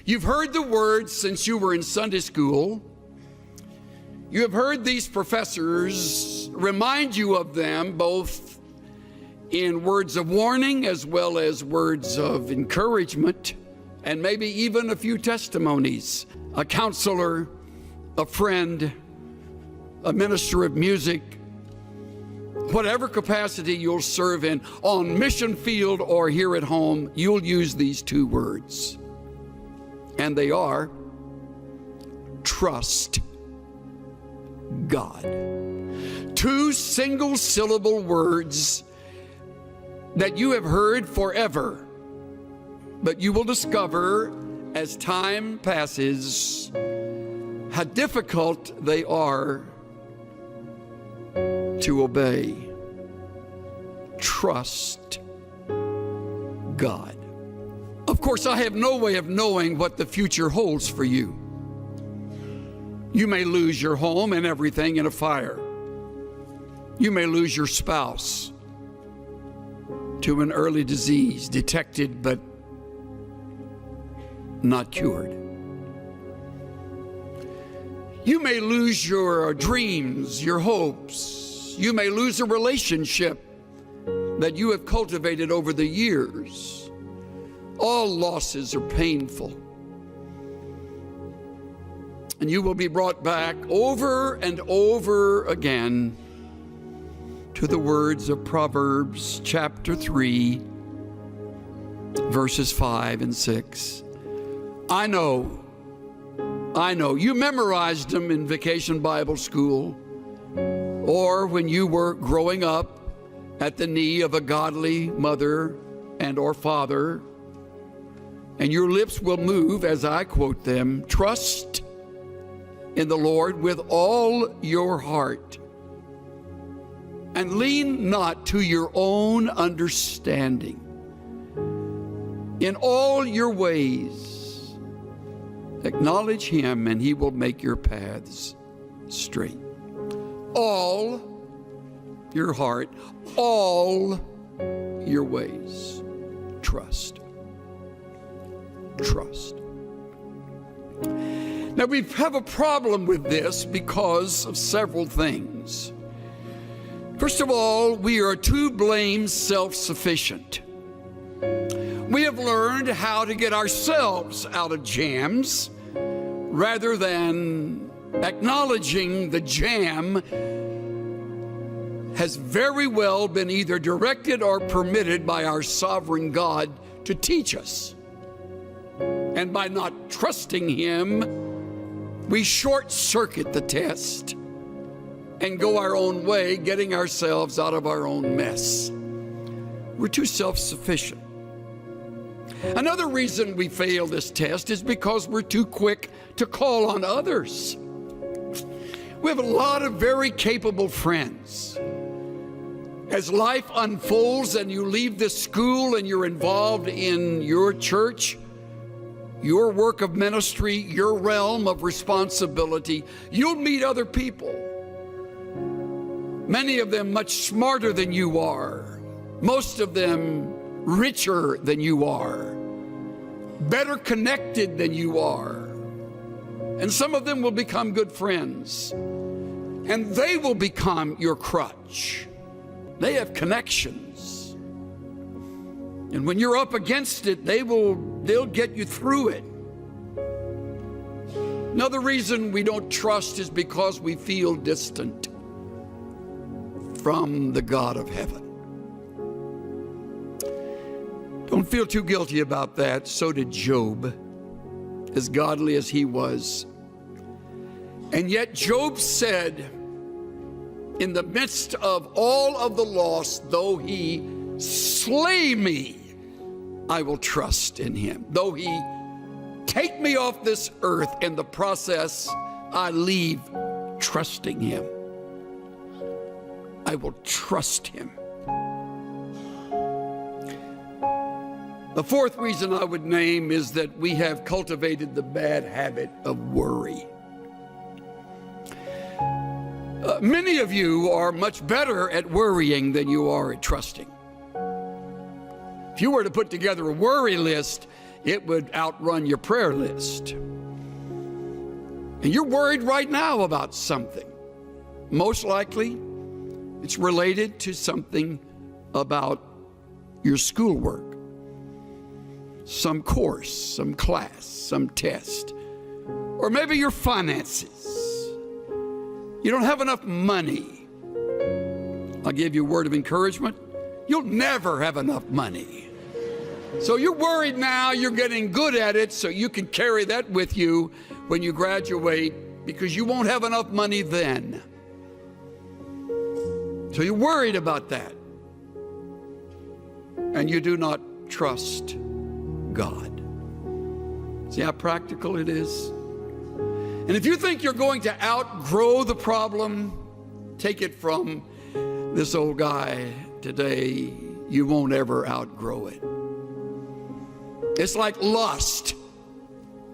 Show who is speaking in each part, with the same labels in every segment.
Speaker 1: You've heard the words since you were in Sunday school. You have heard these professors remind you of them both in words of warning as well as words of encouragement, and maybe even a few testimonies. A counselor, a friend, a minister of music, whatever capacity you'll serve in, on mission field or here at home, you'll use these two words. And they are, trust God. Two single-syllable words that you have heard forever, but you will discover as time passes how difficult they are to obey. Trust God. Of course, I have no way of knowing what the future holds for you. You may lose your home and everything in a fire. You may lose your spouse to an early disease, detected but not cured. You may lose your dreams, your hopes. You may lose a relationship that you have cultivated over the years. All losses are painful. And you will be brought back over and over again to the words of Proverbs chapter 3, verses 5 and 6. I know. You memorized them in Vacation Bible School or when you were growing up at the knee of a godly mother and or father, and your lips will move as I quote them. Trust in the Lord with all your heart, and lean not to your own understanding. In all your ways, acknowledge him, and he will make your paths straight. All your heart, all your ways, trust. Trust. Now, we have a problem with this because of several things. First of all, we are too blamed self-sufficient. We have learned how to get ourselves out of jams rather than acknowledging the jam has very well been either directed or permitted by our sovereign God to teach us. And by not trusting him, we short-circuit the test and go our own way, getting ourselves out of our own mess. We're too self-sufficient. Another reason we fail this test is because we're too quick to call on others. We have a lot of very capable friends. As life unfolds and you leave this school and you're involved in your church, your work of ministry, your realm of responsibility, you'll meet other people. Many of them much smarter than you are. Most of them richer than you are. Better connected than you are. And some of them will become good friends. And they will become your crutch. They have connections. And when you're up against it, they'll get you through it. Another reason we don't trust is because we feel distant from the God of heaven. Don't feel too guilty about that. So did Job, as godly as he was. And yet Job said, in the midst of all of the loss, though he slay me, I will trust in him. Though he take me off this earth, in the process, I leave trusting him. I will trust him. The fourth reason I would name is that we have cultivated the bad habit of worry. Many of you are much better at worrying than you are at trusting. If you were to put together a worry list, it would outrun your prayer list. And you're worried right now about something. Most likely, it's related to something about your schoolwork, some course, some class, some test, or maybe your finances. You don't have enough money. I'll give you a word of encouragement. You'll never have enough money. So you're worried now, you're getting good at it, so you can carry that with you when you graduate, because you won't have enough money then. So you're worried about that. And you do not trust God. See how practical it is? And if you think you're going to outgrow the problem, take it from this old guy today, you won't ever outgrow it. It's like lust.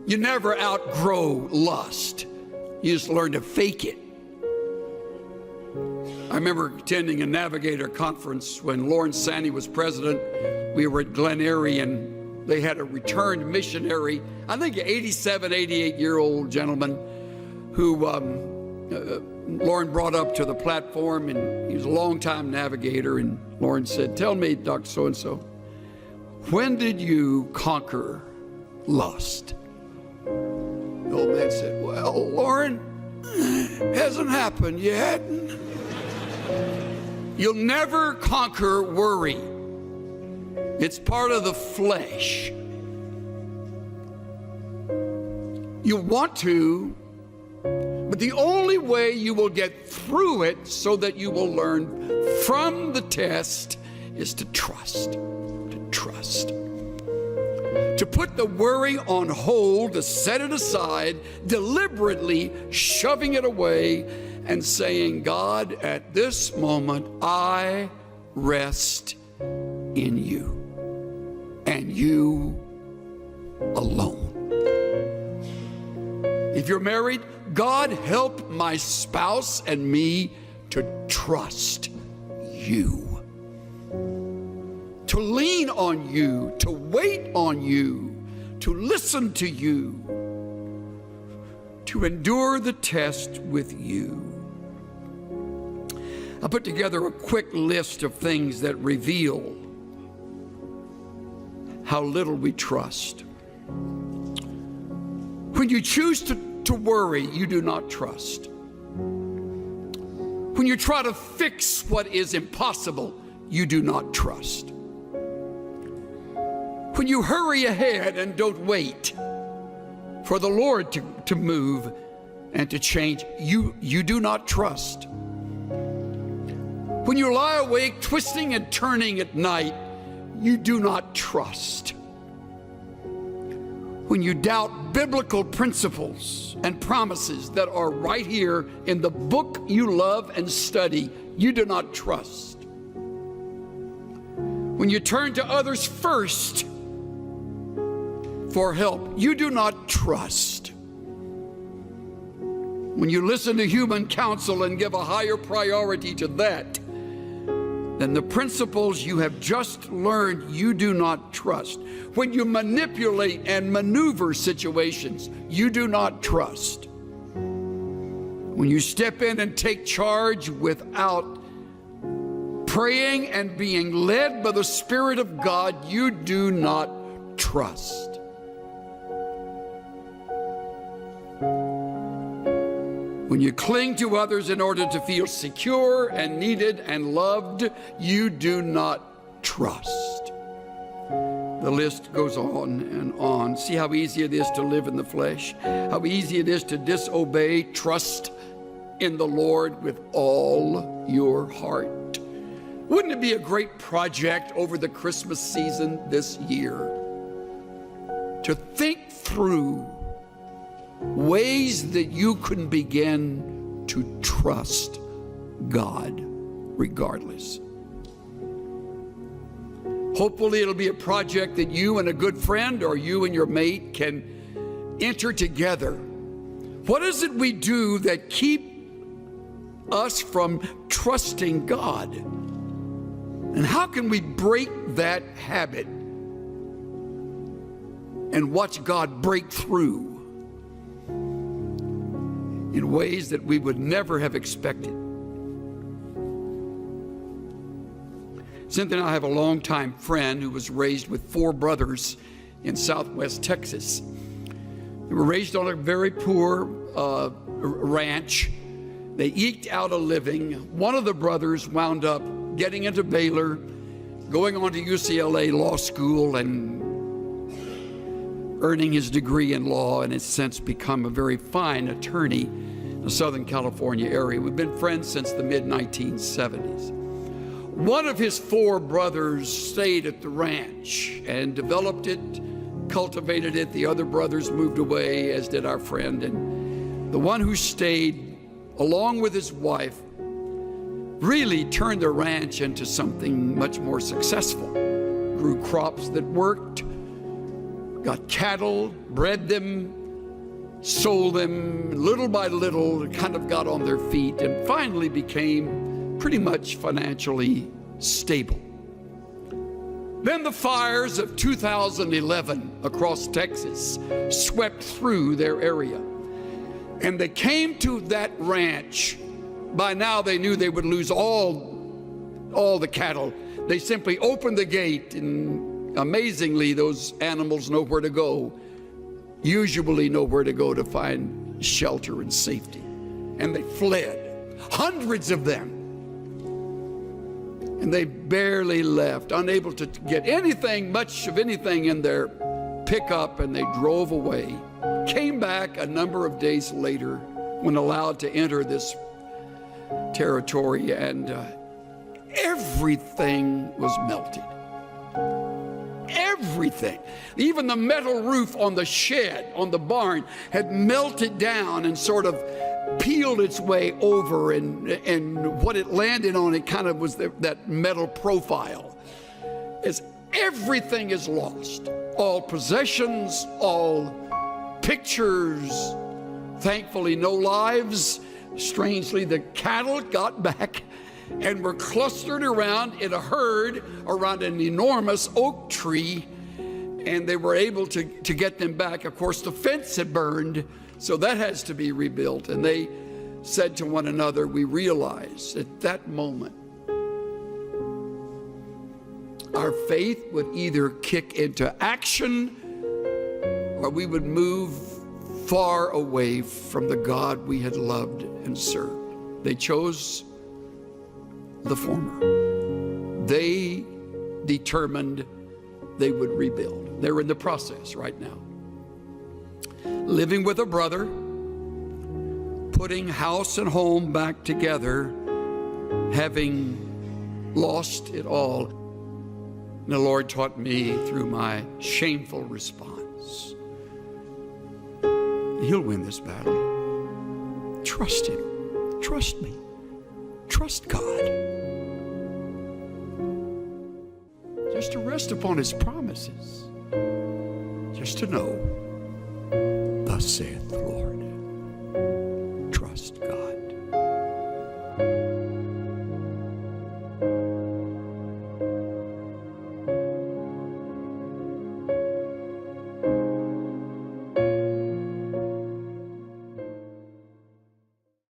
Speaker 1: You never outgrow lust. You just learn to fake it. I remember attending a Navigator conference when Lawrence Sandy was president. We were at Glen Erie, and they had a returned missionary, I think an 87, 88-year-old gentleman who Lauren brought up to the platform, and he was a longtime navigator. And Lauren said, "Tell me, Dr. So-and-so, when did you conquer lust?" The old man said, "Well, Lauren, hasn't happened yet." You'll never conquer worry. It's part of the flesh. You want to, but the only way you will get through it so that you will learn from the test is to trust. To trust. To put the worry on hold, to set it aside, deliberately shoving it away and saying, "God, at this moment, I rest in you and you alone." If you're married, God, help my spouse and me to trust you, to lean on you, to wait on you, to listen to you, to endure the test with you. I put together a quick list of things that reveal how little we trust. When you choose to worry, you do not trust. When you try to fix what is impossible, you do not trust. When you hurry ahead and don't wait for the Lord to move and to change, you do not trust. When you lie awake twisting and turning at night, you do not trust. When you doubt biblical principles and promises that are right here in the book you love and study, you do not trust. When you turn to others first for help, you do not trust. When you listen to human counsel and give a higher priority to that than the principles you have just learned, you do not trust. When you manipulate and maneuver situations, you do not trust. When you step in and take charge without praying and being led by the Spirit of God, you do not trust. When you cling to others in order to feel secure and needed and loved, you do not trust. The list goes on and on. See how easy it is to live in the flesh, how easy it is to disobey. Trust in the Lord with all your heart. Wouldn't it be a great project over the Christmas season this year to think through ways that you can begin to trust God regardless? Hopefully it'll be a project that you and a good friend or you and your mate can enter together. What is it we do that keep us from trusting God? And how can we break that habit and watch God break through in ways that we would never have expected. Cynthia and I have a longtime friend who was raised with 4 brothers in southwest Texas. They were raised on a very poor ranch. They eked out a living. One of the brothers wound up getting into Baylor, going on to UCLA Law School, and earning his degree in law, and has since become a very fine attorney in the Southern California area. We've been friends since the mid-1970s. One of his 4 brothers stayed at the ranch and developed it, cultivated it. The other brothers moved away, as did our friend. And the one who stayed, along with his wife, really turned the ranch into something much more successful. Grew crops that worked, got cattle, bred them, sold them. Little by little, kind of got on their feet and finally became pretty much financially stable. Then the fires of 2011 across Texas swept through their area. And they came to that ranch. By now they knew they would lose all the cattle. They simply opened the gate, and amazingly, those animals know where to go, usually know where to go to find shelter and safety. And they fled, hundreds of them. And they barely left, unable to get much of anything in their pickup, and they drove away. Came back a number of days later when allowed to enter this territory, and everything was melted. Everything. Even the metal roof on the shed, on the barn, had melted down and sort of peeled its way over, and what it landed on, it kind of was that metal profile. As everything is lost, all possessions, all pictures, thankfully no lives. Strangely, the cattle got back and were clustered around in a herd around an enormous oak tree, and they were able to get them back. Of course, the fence had burned, so that has to be rebuilt. And they said to one another, we realized at that moment our faith would either kick into action or we would move far away from the God we had loved and served. They chose the former. They determined they would rebuild. They're in the process right now. Living with a brother, putting house and home back together, having lost it all. And the Lord taught me through my shameful response, He'll win this battle. Trust Him. Trust me. Trust God. Just to rest upon His promises. Just to know, thus saith the Lord. Trust God.